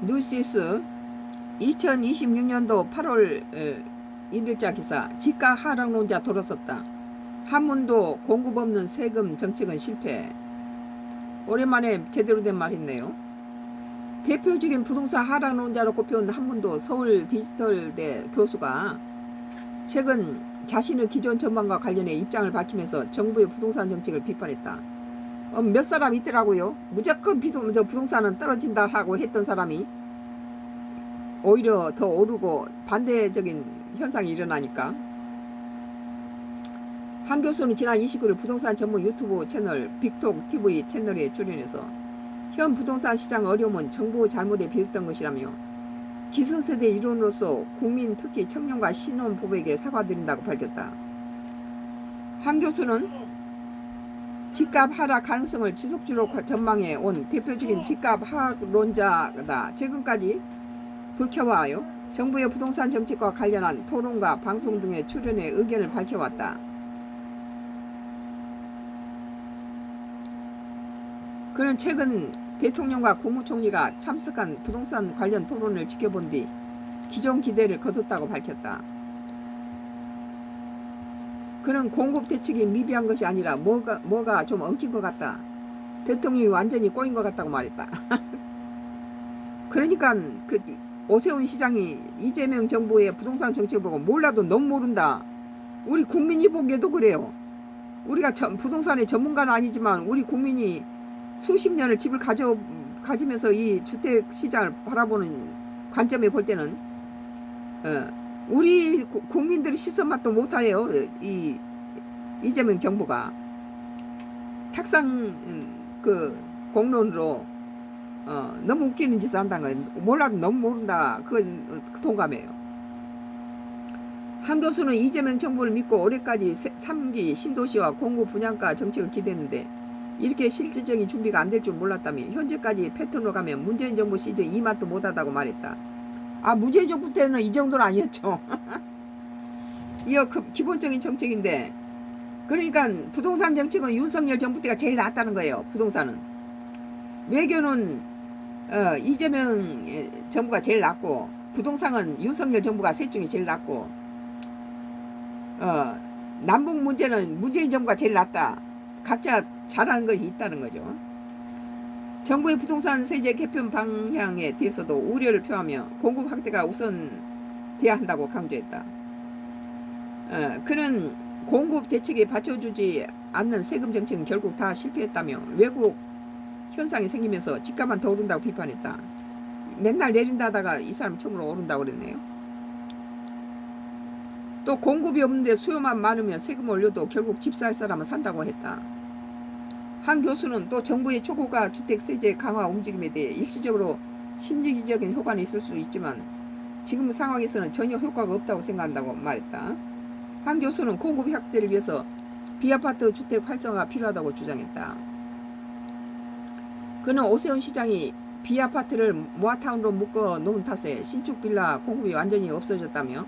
뉴시스 2026년도 8월 1일자 기사. 지가 하락론자 돌아섰다. 한문도 공급 없는 세금 정책은 실패. 오랜만에 제대로 된 말 했네요. 대표적인 부동산 하락론자로 꼽혀온 한문도 서울 디지털대 교수가 최근 자신의 기존 전망과 관련해 입장을 밝히면서 정부의 부동산 정책을 비판했다. 몇 사람 있더라고요. 무조건 부동산은 떨어진다 하고 했던 사람이 오히려 더 오르고 반대적인 현상이 일어나니까. 한 교수는 지난 29일 부동산 전문 유튜브 채널 빅톡 TV 채널에 출연해서 현 부동산 시장 어려움은 정부 잘못에 비롯된 것이라며 기성세대 일원으로서 국민 특히 청년과 신혼부부에게 사과드린다고 밝혔다. 한 교수는 집값 하락 가능성을 지속적으로 전망해 온 대표적인 집값 하락론자다. 최근까지 불켜와요. 정부의 부동산 정책과 관련한 토론과 방송 등에 출연해 의견을 밝혀왔다. 그는 최근 대통령과 국무총리가 참석한 부동산 관련 토론을 지켜본 뒤 기존 기대를 거뒀다고 밝혔다. 그는 공급 대책이 미비한 것이 아니라 뭐가 좀 엉킨 것 같다. 대통령이 완전히 꼬인 것 같다고 말했다. 그러니까 그 오세훈 시장이 이재명 정부의 부동산 정책을 보고 몰라도 너무 모른다. 우리 국민이 보기에도 그래요. 우리가 부동산의 전문가는 아니지만 우리 국민이 수십 년을 집을 가지면서 이 주택 시장을 바라보는 관점에 볼 때는 우리 국민들이 시선 맛도 못해요. 이 이재명 정부가 탁상 그 공론으로 너무 웃기는 짓을 한다는 거예요. 몰라도 너무 모른다. 그건 동감해요. 한 교수는 이재명 정부를 믿고 올해까지 3기 신도시와 공급 분양가 정책을 기대했는데 이렇게 실질적인 준비가 안 될 줄 몰랐다며 현재까지 패턴으로 가면 문재인 정부 시즌 2만도 못하다고 말했다. 문재인 정부 때는 이 정도는 아니었죠. 이거 기본적인 정책인데, 그러니까 부동산 정책은 윤석열 정부 때가 제일 낫다는 거예요. 부동산은. 외교는 이재명 정부가 제일 낫고, 부동산은 윤석열 정부가 셋 중에 제일 낫고, 남북 문제는 문재인 정부가 제일 낫다. 각자 잘하는 것이 있다는 거죠. 정부의 부동산 세제 개편 방향에 대해서도 우려를 표하며 공급 확대가 우선돼야 한다고 강조했다. 그는 공급 대책에 받쳐주지 않는 세금 정책은 결국 다 실패했다며 왜곡 현상이 생기면서 집값만 더 오른다고 비판했다. 맨날 내린다 하다가 이 사람 처음으로 오른다고 그랬네요. 또 공급이 없는데 수요만 많으면 세금 올려도 결국 집 살 사람은 산다고 했다. 한 교수는 또 정부의 초고가 주택세제 강화 움직임에 대해 일시적으로 심리적인 효과는 있을 수 있지만 지금 상황에서는 전혀 효과가 없다고 생각한다고 말했다. 한 교수는 공급 확대를 위해서 비아파트 주택 활성화가 필요하다고 주장했다. 그는 오세훈 시장이 비아파트를 모아타운으로 묶어 놓은 탓에 신축 빌라 공급이 완전히 없어졌다며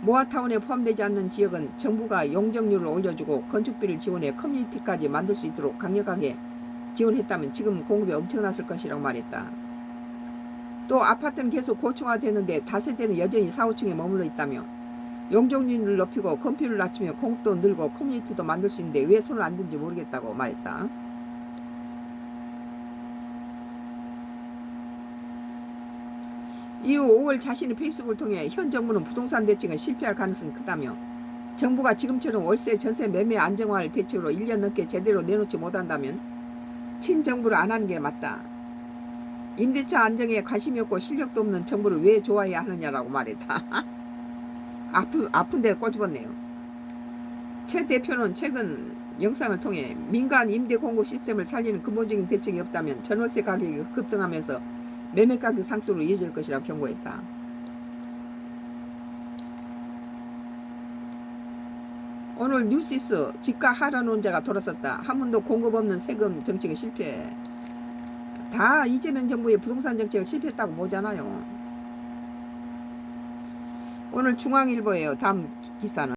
모아타운에 포함되지 않는 지역은 정부가 용적률을 올려주고 건축비를 지원해 커뮤니티까지 만들 수 있도록 강력하게 지원했다면 지금 공급이 엄청났을 것이라고 말했다. 또 아파트는 계속 고층화되는데 다세대는 여전히 4, 5층에 머물러 있다며 용적률을 높이고 건폐율을 낮추며 공급도 늘고 커뮤니티도 만들 수 있는데 왜 손을 안 든지 모르겠다고 말했다. 이후 5월 자신의 페이스북을 통해 현 정부는 부동산 대책은 실패할 가능성이 크다며 정부가 지금처럼 월세 전세 매매 안정화를 대책으로 1년 넘게 제대로 내놓지 못한다면 친정부를 안 하는 게 맞다. 임대차 안정에 관심이 없고 실력도 없는 정부를 왜 좋아해야 하느냐라고 말했다. 아픈데 꼬집었네요. 최 대표는 최근 영상을 통해 민간 임대 공급 시스템을 살리는 근본적인 대책이 없다면 전월세 가격이 급등하면서 매매 가격 상승으로 이어질 것이라고 경고했다. 오늘 뉴시스 집가 하락론자가 돌아섰다. 한문도 공급 없는 세금 정책의 실패. 다 이재명 정부의 부동산 정책을 실패했다고 보잖아요. 오늘 중앙일보예요. 다음 기사는.